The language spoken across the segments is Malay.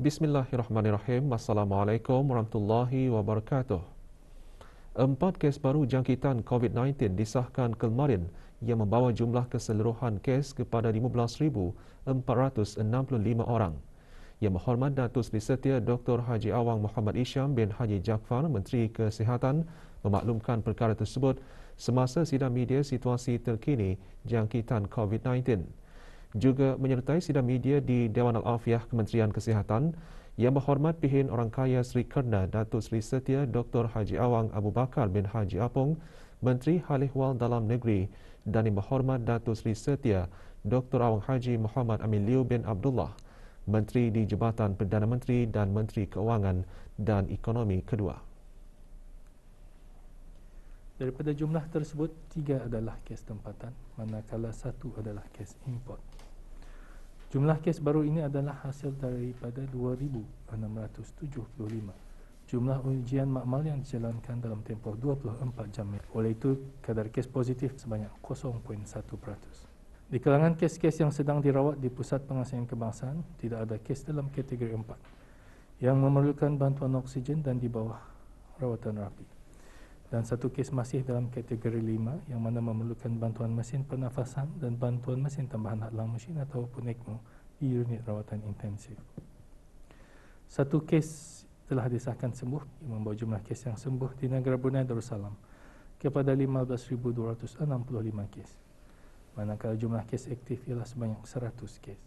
Bismillahirrahmanirrahim. Assalamualaikum warahmatullahi wabarakatuh. 4 kes baru jangkitan COVID-19 disahkan kemarin yang membawa jumlah keseluruhan kes kepada 15,465 orang. Yang Berhormat Datuk Seri Setia Dr. Haji Awang Muhammad Isham bin Haji Jaafar, Menteri Kesihatan, memaklumkan perkara tersebut semasa sidang media situasi terkini jangkitan COVID-19. Juga menyertai sidang media di Dewan Al-Afiah Kementerian Kesihatan, Yang Berhormat Pihin Orang Kaya Seri Kerna Datuk Seri Setia Dr. Haji Awang Abu Bakar bin Haji Apong, Menteri Hal Ehwal Dalam Negeri, dan Yang Berhormat Datuk Seri Setia Dr. Awang Haji Muhammad Amin Liu bin Abdullah, Menteri di Jabatan Perdana Menteri dan Menteri Keuangan dan Ekonomi kedua. Daripada jumlah tersebut, 3 adalah kes tempatan, manakala 1 adalah kes import. Jumlah kes baru ini adalah hasil daripada 2,675 jumlah ujian makmal yang dijalankan dalam tempoh 24 jam. Oleh itu, kadar kes positif sebanyak 0.1%. Di kalangan kes-kes yang sedang dirawat di Pusat Pengasingan Kebangsaan, tidak ada kes dalam kategori 4 yang memerlukan bantuan oksigen dan di bawah rawatan rapi. Dan 1 kes masih dalam kategori 5 yang mana memerlukan bantuan mesin pernafasan dan bantuan mesin tambahan hadlang mesin ataupun ECMO di unit rawatan intensif. 1 kes telah disahkan sembuh yang membawa jumlah kes yang sembuh di negara Brunei Darussalam kepada 15,265 kes. Manakala jumlah kes aktif ialah sebanyak 100 kes.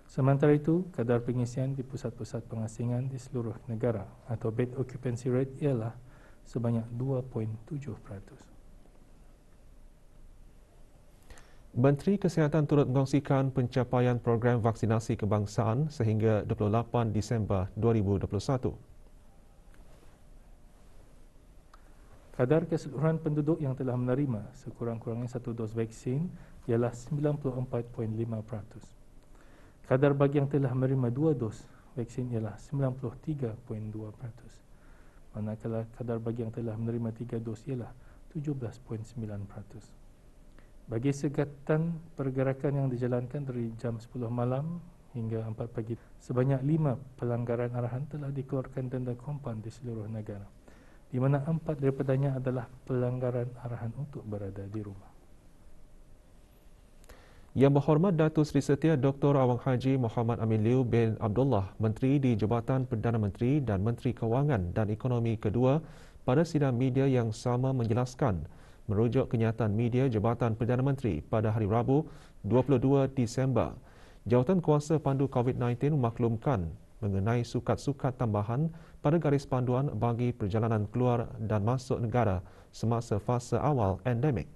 Sementara itu, kadar pengisian di pusat-pusat pengasingan di seluruh negara atau bed occupancy rate ialah sebanyak 2.7%. Menteri Kesihatan turut mengkongsikan pencapaian program vaksinasi kebangsaan sehingga 28 Disember 2021. Kadar keseluruhan penduduk yang telah menerima sekurang-kurangnya 1 dos vaksin ialah 94.5%. Kadar bagi yang telah menerima 2 dos vaksin ialah 93.2%. Manakala kadar bagi yang telah menerima 3 dos ialah 17.9%. Bagi segatan pergerakan yang dijalankan dari jam 10 malam hingga 4 pagi, sebanyak 5 pelanggaran arahan telah dikeluarkan denda kompaun di seluruh negara, di mana 4 daripadanya adalah pelanggaran arahan untuk berada di rumah. Yang Berhormat Datuk Seri Setia Dr. Awang Haji Muhammad Amin Liu bin Abdullah, Menteri di Jabatan Perdana Menteri dan Menteri Keuangan dan Ekonomi kedua, pada sidang media yang sama menjelaskan, merujuk kenyataan media Jabatan Perdana Menteri pada hari Rabu 22 Disember, Jawatan Kuasa Pandu COVID-19 memaklumkan mengenai sukat-sukat tambahan pada garis panduan bagi perjalanan keluar dan masuk negara semasa fasa awal endemik.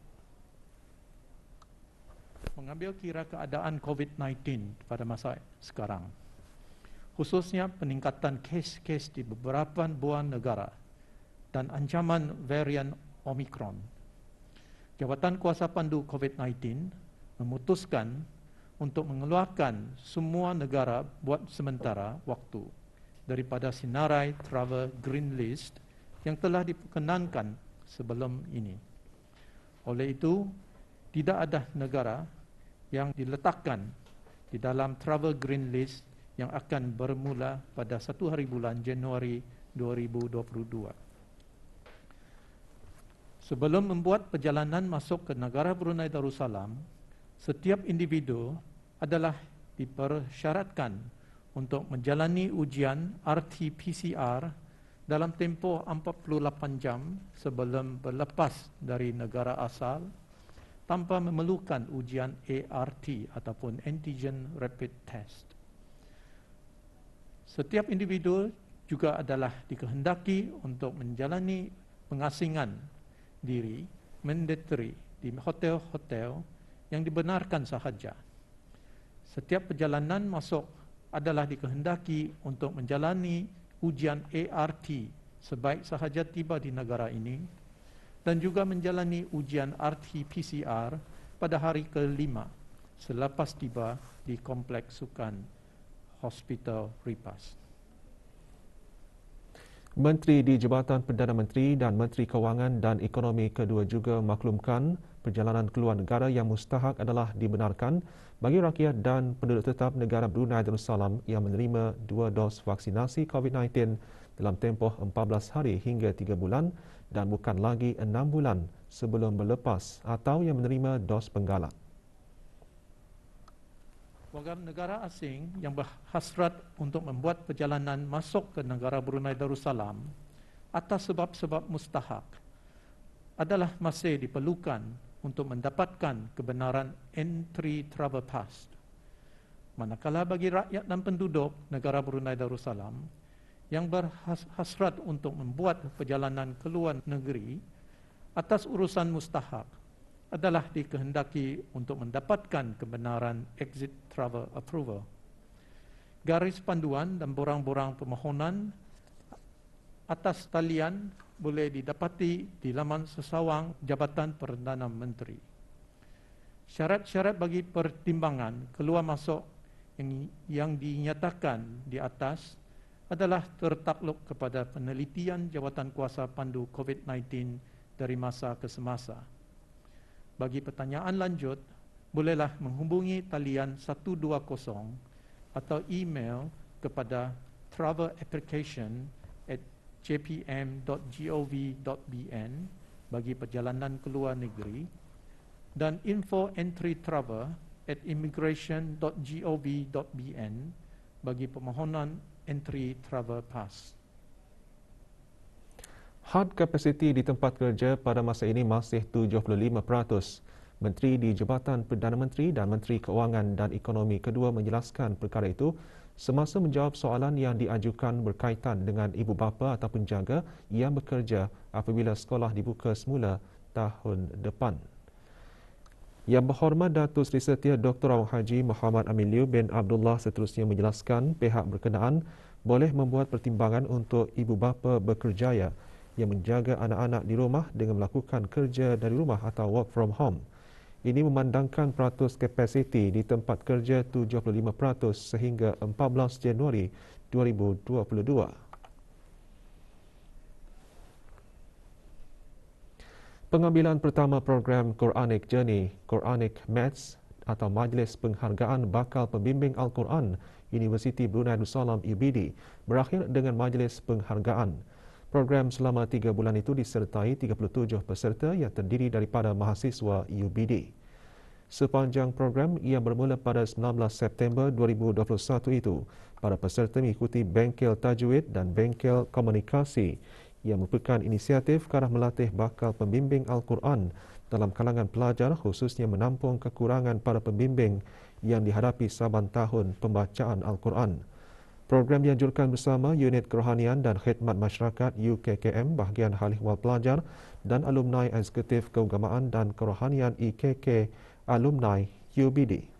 Mengambil kira keadaan COVID-19 pada masa sekarang, khususnya peningkatan kes-kes di beberapa buah negara dan ancaman varian Omicron, Jawatan Kuasa Pandu COVID-19 memutuskan untuk mengeluarkan semua negara buat sementara waktu daripada senarai Travel Green List yang telah diperkenankan sebelum ini. Oleh itu, tidak ada negara yang diletakkan di dalam Travel Green List yang akan bermula pada 1 hari bulan Januari 2022. Sebelum membuat perjalanan masuk ke negara Brunei Darussalam, setiap individu adalah dipersyaratkan untuk menjalani ujian RT-PCR dalam tempoh 48 jam sebelum berlepas dari negara asal, tanpa memerlukan ujian ART ataupun Antigen Rapid Test. Setiap individu juga adalah dikehendaki untuk menjalani pengasingan diri mandatory di hotel-hotel yang dibenarkan sahaja. Setiap perjalanan masuk adalah dikehendaki untuk menjalani ujian ART sebaik sahaja tiba di negara ini, dan juga menjalani ujian RT-PCR pada hari ke-5 selepas tiba di Kompleks Sukan Hospital Ripas. Menteri di Jabatan Perdana Menteri dan Menteri Kewangan dan Ekonomi kedua juga maklumkan perjalanan keluar negara yang mustahak adalah dibenarkan bagi rakyat dan penduduk tetap negara Brunei Darussalam yang menerima 2 dos vaksinasi COVID-19 dalam tempoh 14 hari hingga 3 bulan dan bukan lagi 6 bulan sebelum berlepas atau yang menerima dos penggalak. Warga negara asing yang berhasrat untuk membuat perjalanan masuk ke negara Brunei Darussalam atas sebab-sebab mustahak adalah masih diperlukan untuk mendapatkan kebenaran entry travel pass. Manakala bagi rakyat dan penduduk negara Brunei Darussalam yang berhasrat untuk membuat perjalanan ke luar negeri atas urusan mustahak adalah dikehendaki untuk mendapatkan kebenaran exit travel approval. Garis panduan dan borang-borang permohonan atas talian boleh didapati di laman sesawang Jabatan Perdana Menteri. Syarat-syarat bagi pertimbangan keluar masuk yang dinyatakan di atas adalah tertakluk kepada penelitian Jawatan Kuasa Pandu COVID-19 dari masa ke semasa. Bagi pertanyaan lanjut, bolehlah menghubungi talian 120 atau email kepada travelapplication@jpm.gov.bn bagi perjalanan ke luar negeri dan info-entry-travel@immigration.gov.bn bagi permohonan entry travel pass. Had kapasiti di tempat kerja pada masa ini masih 75%. Menteri di Jabatan Perdana Menteri dan Menteri Kewangan dan Ekonomi kedua menjelaskan perkara itu semasa menjawab soalan yang diajukan berkaitan dengan ibu bapa atau penjaga yang bekerja apabila sekolah dibuka semula tahun depan. Yang berhormat Datuk Seri Setia Dr. Awang Haji Muhammad Amin Liu bin Abdullah seterusnya menjelaskan pihak berkenaan boleh membuat pertimbangan untuk ibu bapa bekerjaya yang menjaga anak-anak di rumah dengan melakukan kerja dari rumah atau work from home. Ini memandangkan peratus kapasiti di tempat kerja 75% sehingga 14 Januari 2022. Pengambilan pertama program Quranic Journey, Quranic Maths atau Majlis Penghargaan Bakal Pembimbing Al-Quran Universiti Brunei Darussalam UBD berakhir dengan majlis penghargaan. Program selama 3 bulan itu disertai 37 peserta yang terdiri daripada mahasiswa UBD. Sepanjang program yang bermula pada 19 September 2021 itu, para peserta mengikuti bengkel tajwid dan bengkel komunikasi yang merupakan inisiatif ke arah melatih bakal pembimbing Al-Quran dalam kalangan pelajar khususnya menampung kekurangan para pembimbing yang dihadapi saban tahun pembacaan Al-Quran. Program dianjurkan bersama Unit Kerohanian dan Khidmat Masyarakat UKKM bahagian Hal Ehwal Pelajar dan Alumni Eksekutif Keagamaan dan Kerohanian IKK Alumni UBD.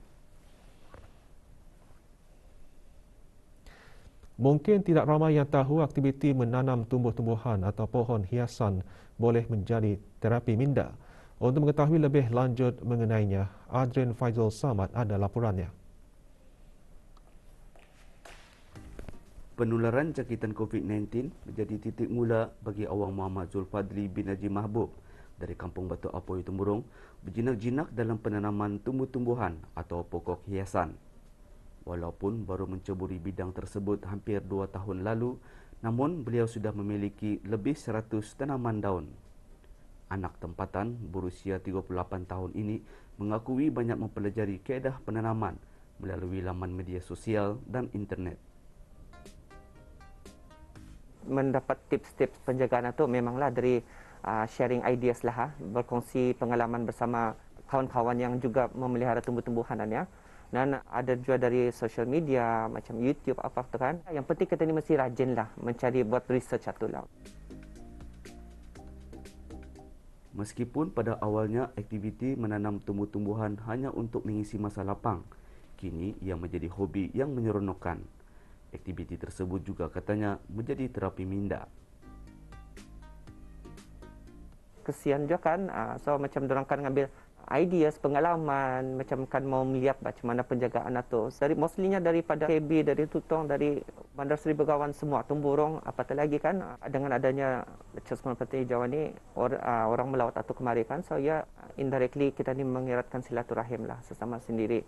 Mungkin tidak ramai yang tahu aktiviti menanam tumbuh-tumbuhan atau pohon hiasan boleh menjadi terapi minda. Untuk mengetahui lebih lanjut mengenainya, Adrian Faizal Samad ada laporannya. Penularan jangkitan COVID-19 menjadi titik mula bagi Awang Muhammad Zulfadli bin Najib Mahbub dari Kampung Batu Apoi Temburong berjinak-jinak dalam penanaman tumbuh-tumbuhan atau pokok hiasan. Walaupun baru menceburi bidang tersebut hampir 2 tahun lalu, namun beliau sudah memiliki lebih 100 tanaman daun. Anak tempatan berusia 38 tahun ini mengakui banyak mempelajari kaedah penanaman melalui laman media sosial dan internet. Mendapat tips-tips penjagaan itu memanglah dari sharing ideas lah, berkongsi pengalaman bersama kawan-kawan yang juga memelihara tumbuh-tumbuhan ya. Dan ada juga dari social media macam YouTube apa tu kan. Yang penting kita ni mesti rajin lah mencari buat research itulah. Meskipun pada awalnya aktiviti menanam tumbuh-tumbuhan hanya untuk mengisi masa lapang, kini ia menjadi hobi yang menyeronokkan. Aktiviti tersebut juga katanya menjadi terapi minda. Kesian juga kan, so macam dorang kan ngambil ideas, pengalaman, macam kan mau melihat macam mana penjagaan itu. Mostly-nya daripada KB, dari Tutong, dari Bandar Seri Begawan semua, Tumburong, apatah lagi kan dengan adanya Cosmo Peti Jawa ni orang melawat atau kemari kan. So ya indirectly kita ni mengeratkan silaturahim lah sesama sendiri.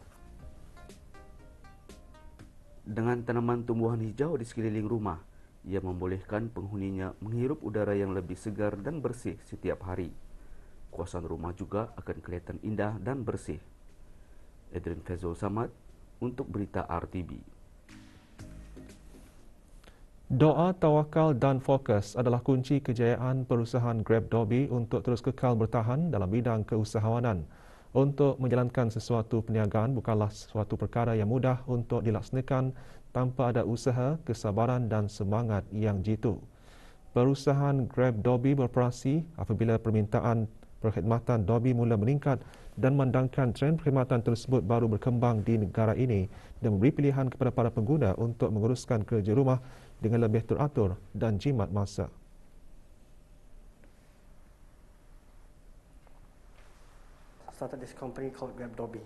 Dengan tanaman tumbuhan hijau di sekeliling rumah, ia membolehkan penghuninya menghirup udara yang lebih segar dan bersih setiap hari. Kawasan rumah juga akan kelihatan indah dan bersih. Adrian Fezul Samad untuk Berita RTB. Doa, tawakal dan fokus adalah kunci kejayaan perusahaan Grab Dobby untuk terus kekal bertahan dalam bidang keusahawanan. Untuk menjalankan sesuatu perniagaan bukanlah sesuatu perkara yang mudah untuk dilaksanakan tanpa ada usaha, kesabaran dan semangat yang jitu. Perusahaan Grab Dobby beroperasi apabila permintaan perkhidmatan Dobby mula meningkat dan memandangkan trend perkhidmatan tersebut baru berkembang di negara ini dan memberi pilihan kepada para pengguna untuk menguruskan kerja rumah dengan lebih teratur dan jimat masa. Started this company called Grab Dobby,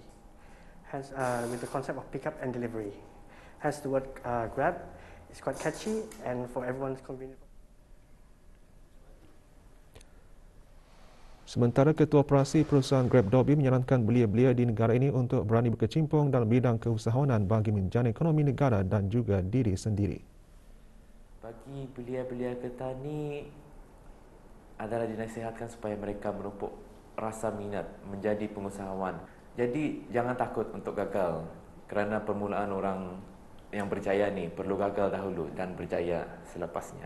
hence with the concept of pickup and delivery. Hence the word Grab is quite catchy and for everyone's convenience. Sementara Ketua Operasi Perusahaan Grab Dobby menyarankan belia-belia di negara ini untuk berani berkecimpung dalam bidang keusahawanan bagi menjana ekonomi negara dan juga diri sendiri. Bagi belia-belia getah ni adalah dinasihatkan supaya mereka menumpuk rasa minat menjadi pengusahawan. Jadi jangan takut untuk gagal kerana permulaan orang yang berjaya ni perlu gagal dahulu dan berjaya selepasnya.